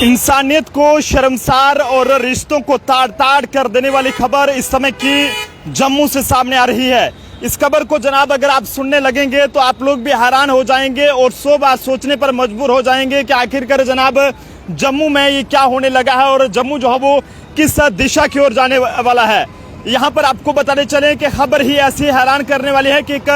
इंसानियत को शर्मसार और रिश्तों को ताड़ ताड़ कर देने वाली खबर इस समय की जम्मू से सामने आ रही है। इस खबर को जनाब अगर आप सुनने लगेंगे तो आप लोग भी हैरान हो जाएंगे और 100 बार सोचने पर मजबूर हो जाएंगे कि आखिरकार जनाब जम्मू में ये क्या होने लगा है और जम्मू जो है वो किस दिशा की ओर जाने वाला है। यहाँ पर आपको बताने चले कि खबर ही ऐसी हैरान करने वाली है कि एक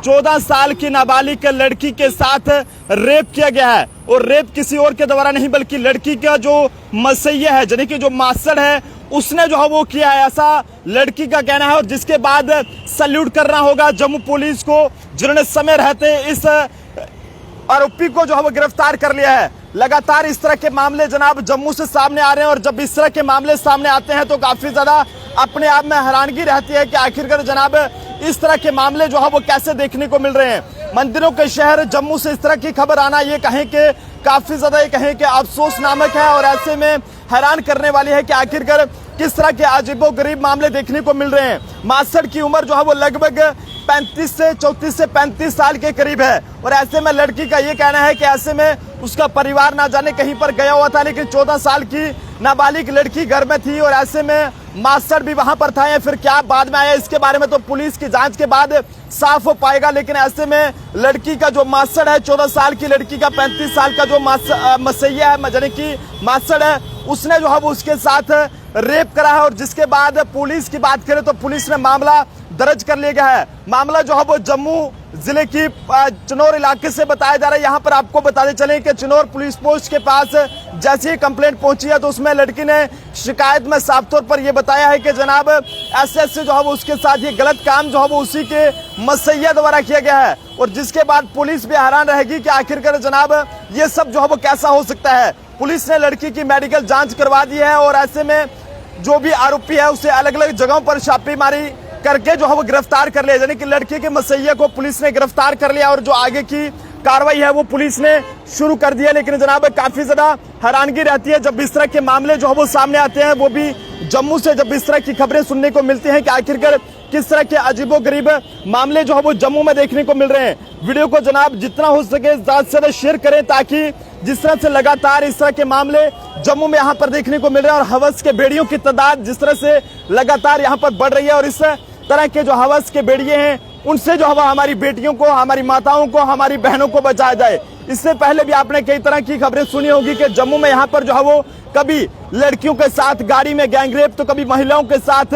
14 साल की नाबालिग लड़की के साथ रेप किया गया है और रेप किसी और के द्वारा नहीं बल्कि लड़की का जो मसैया है यानी कि जो मास्टर है उसने जो है वो किया है, ऐसा लड़की का कहना है। और जिसके बाद सल्यूट करना होगा जम्मू पुलिस को जिन्होंने समय रहते इस आरोपी को जो है वो गिरफ्तार कर लिया है। लगातार इस तरह के मामले जनाब जम्मू से सामने आ रहे हैं और जब इस तरह के मामले सामने आते हैं तो काफी ज्यादा अपने आप में हैरानगी रहती है कि आखिरकार जनाब इस तरह के मामले जो है वो कैसे देखने को मिल रहे हैं। मंदिरों के शहर जम्मू से इस तरह की खबर आना ये कहें कि काफी ज्यादा ये कहें कि अफसोसनाक है और ऐसे में हैरान करने वाली है कि आखिरकार किस तरह के अजीबोगरीब मामले देखने को मिल रहे हैं। मास्टर की उम्र जो है वो लगभग 34 से 35 साल के करीब है और ऐसे में लड़की का ये कहना है कि ऐसे में उसका परिवार ना जाने कहीं पर गया हुआ था, लेकिन 14 साल की नाबालिग लड़की घर में थी और ऐसे में मास्टर भी वहां पर था या फिर क्या बाद में आया इसके बारे में तो पुलिस की जांच के बाद साफ हो पाएगा। लेकिन ऐसे में लड़की का जो मास्टर है 14 साल की लड़की का 35 साल का जो मसैया है यानी कि मास्टर है उसने जो है वो उसके साथ रेप करा है और जिसके बाद पुलिस की बात करें तो पुलिस ने मामला दर्ज कर लिया गया है। मामला जो है वो जम्मू जिले की चिनौर इलाके से बताया जा रहा है। यहाँ पर आपको बताते चले कि चिनौर पुलिस पोस्ट के पास जैसे ही कंप्लेंट पहुंची है तो उसमें लड़की ने शिकायत में साफ तौर पर यह बताया है कि जनाब ऐसे जो है वो उसके साथ ये गलत काम जो है वो उसी के मसैया द्वारा किया गया है और जिसके बाद पुलिस भी हैरान रहेगी कि आखिरकार जनाब ये सब जो है वो कैसा हो सकता है। पुलिस ने लड़की की मेडिकल जांच करवा दी है और ऐसे में जो भी आरोपी है उसे अलग अलग जगहों पर छापेमारी करके जो है वो गिरफ्तार कर लिया यानी कि लड़की के मसैया को पुलिस ने गिरफ्तार कर लिया और जो आगे की कार्रवाई है वो पुलिस ने शुरू कर दिया। लेकिन जनाब काफी ज्यादा हैरानगी रहती है जब इस तरह के मामले जो है वो सामने आते हैं, वो भी जम्मू से जब इस तरह की खबरें सुनने को मिलती हैं कि आखिरकार किस तरह के अजीबोगरीब मामले जो है वो जम्मू में देखने को मिल रहे हैं। वीडियो को जनाब जितना हो सके ज्यादा से ज्यादा शेयर करें ताकि जिस तरह से लगातार इस तरह के मामले जम्मू में यहाँ पर देखने को मिल रहे हैं और हवस के बेड़ियों की तादाद जिस तरह से लगातार यहाँ पर बढ़ रही है और इस तरह के जो हवस के बेड़िए हैं उनसे जो है हमारी बेटियों को, हमारी माताओं को, हमारी बहनों को बचाया जाए। इससे पहले भी आपने कई तरह की खबरें सुनी होगी कि जम्मू में यहाँ पर जो है वो कभी लड़कियों के साथ गाड़ी में गैंगरेप तो कभी महिलाओं के साथ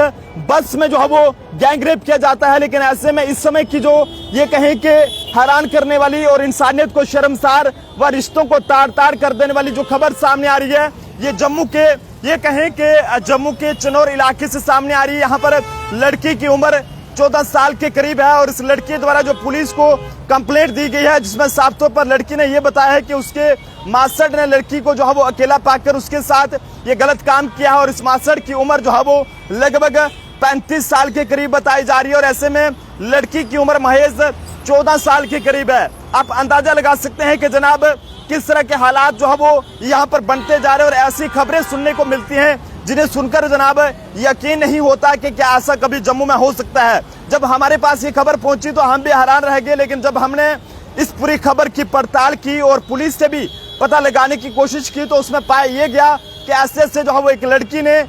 बस में जो है वो गैंगरेप किया जाता है। लेकिन ऐसे में इस समय की जो ये कहें कि हैरान करने वाली और इंसानियत को शर्मसार व रिश्तों को ताड़ ताड़ कर देने वाली जो खबर सामने आ रही है ये जम्मू के ये कहें कि जम्मू के चिनौर इलाके से सामने आ रही है। यहाँ पर लड़की की उम्र 14 साल के करीब है और इस लड़की द्वारा जो पुलिस को कंप्लेंट दी गई है जिसमें साफ तौर पर लड़की ने यह बताया है कि उसके मास्टर ने लड़की को जो है वो अकेला पाकर उसके साथ ये गलत काम किया है और इस मास्टर की उम्र जो है वो लगभग 35 साल के करीब बताई जा रही है और ऐसे में लड़की की उम्र महज 14 साल के करीब है। आप अंदाजा लगा सकते हैं कि जनाब किस तरह के हालात जो है वो यहाँ पर बनते जा रहे हैं और ऐसी खबरें सुनने को मिलती हैं जिन्हें सुनकर जनाब यकीन नहीं होता कि क्या ऐसा कभी जम्मू में हो सकता है। जब हमारे पास ये खबर पहुंची तो हम भी हैरान रह गए, लेकिन जब हमने इस पूरी खबर की पड़ताल की और पुलिस से भी पता लगाने की कोशिश की तो उसमें पाया ये गया कि ऐसे जो है वो एक लड़की ने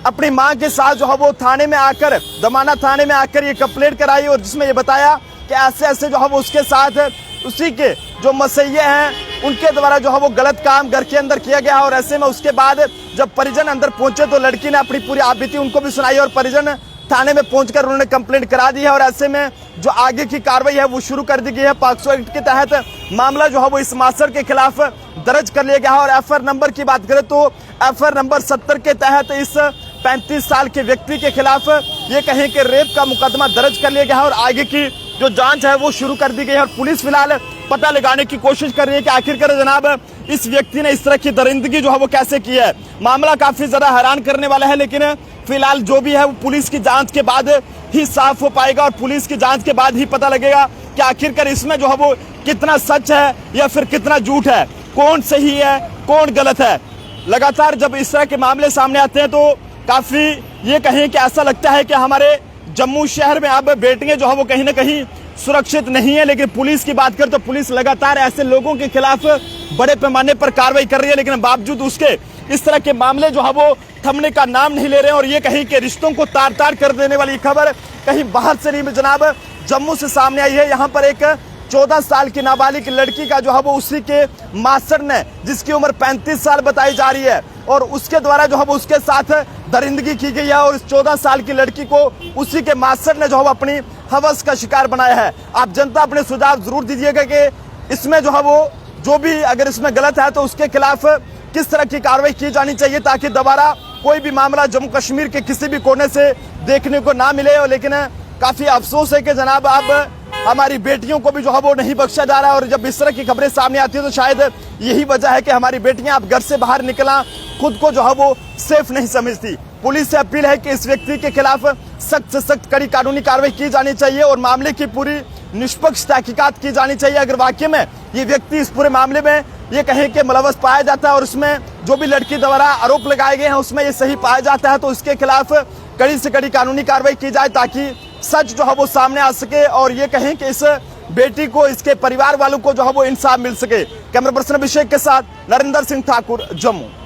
अपनी माँ के साथ जो है वो थाने में आकर दमाना थाने में आकर ये कंप्लेंट कराई और जिसमें ये बताया कि ऐसे जो है वो उसके साथ उसी के जो मसैये हैं उनके द्वारा जो है वो गलत काम घर के अंदर किया गया और ऐसे में उसके बाद जब परिजन अंदर पहुंचे तो लड़की ने अपनी पूरी आपबीती उनको भी सुनाई और परिजन थाने में पहुंचकर उन्होंने कंप्लेंट करा दी है और ऐसे में जो आगे की कार्रवाई है वो शुरू कर दी गई है। पॉक्सो एक्ट के तहत मामला जो है वो इस मास्टर के खिलाफ दर्ज कर लिया गया है और एफआईआर नंबर की बात करें तो एफआईआर नंबर 70 के तहत इस 35 साल के व्यक्ति के खिलाफ ये कहें कि रेप का मुकदमा दर्ज कर लिया गया है और आगे की जो जांच है वो शुरू कर दी गई है और पुलिस फिलहाल पता लगाने की कोशिश कर रही है कि आखिरकार जनाब इस व्यक्ति ने इस तरह की दरिंदगी जो है वो कैसे की है। मामला काफी ज्यादा हैरान करने वाला है, लेकिन फिलहाल जो भी है वो पुलिस की जांच के बाद ही साफ हो पाएगा और पुलिस की जांच के बाद ही पता लगेगा कि आखिरकार इसमें जो है वो कितना सच है या फिर कितना झूठ है, कौन सही है कौन गलत है। लगातार जब इस तरह के मामले सामने आते हैं तो काफी ये कहें कि ऐसा लगता है कि हमारे जम्मू शहर में अब बेटियां जो है वो कहीं ना कहीं सुरक्षित नहीं है। लेकिन पुलिस की बात करें तो पुलिस लगातार ऐसे लोगों के खिलाफ बड़े पैमाने पर कार्रवाई कर रही है, लेकिन बावजूद उसके इस तरह के मामले जो है वो थमने का नाम नहीं ले रहे हैं। और ये कहीं के रिश्तों को तार तार कर देने वाली खबर कहीं बाहर से नहीं जनाब, जम्मू से सामने आई है। यहाँ पर एक 14 साल की नाबालिग लड़की का जो है वो उसी के मास्टर ने, जिसकी उम्र 35 साल बताई जा रही है, और उसके द्वारा जो है वो उसके साथ दरिंदगी की गई है। और इस 14 साल की लड़की को उसी के मास्टर ने जो है वो अपनी हवस का शिकार बनाया है। आप जनता अपने सुझाव जरूर दीजिएगा कि इसमें जो है वो जो भी अगर इसमें गलत है तो उसके खिलाफ किस तरह की कार्रवाई की जानी चाहिए, ताकि दोबारा कोई भी मामला जम्मू कश्मीर के किसी भी कोने से देखने को ना मिले। और लेकिन काफी अफसोस है कि जनाब अब हमारी बेटियों को भी जो है वो नहीं बख्शा जा रहा है। और जब इस तरह की खबरें सामने आती है तो शायद यही वजह है कि हमारी बेटियां अब घर से बाहर निकलना खुद को जो है वो सेफ नहीं समझती। पुलिस से अपील है कि इस व्यक्ति के खिलाफ सख्त से सख्त कड़ी कानूनी कार्रवाई की जानी चाहिए और मामले की पूरी निष्पक्ष तहकीकात की जानी चाहिए। अगर वाकई में ये व्यक्ति इस पूरे मामले में ये कहें कि मुलव्वस पाया जाता है और उसमें जो भी लड़की द्वारा आरोप लगाए गए हैं उसमें ये सही पाया जाता है, तो इसके खिलाफ कड़ी से कड़ी कानूनी कार्रवाई की जाए, ताकि सच जो है वो सामने आ सके और ये कहें कि इस बेटी को, इसके परिवार वालों को जो है वो इंसाफ मिल सके। कैमरा पर्सन अभिषेक के साथ नरेंद्र सिंह ठाकुर, जम्मू।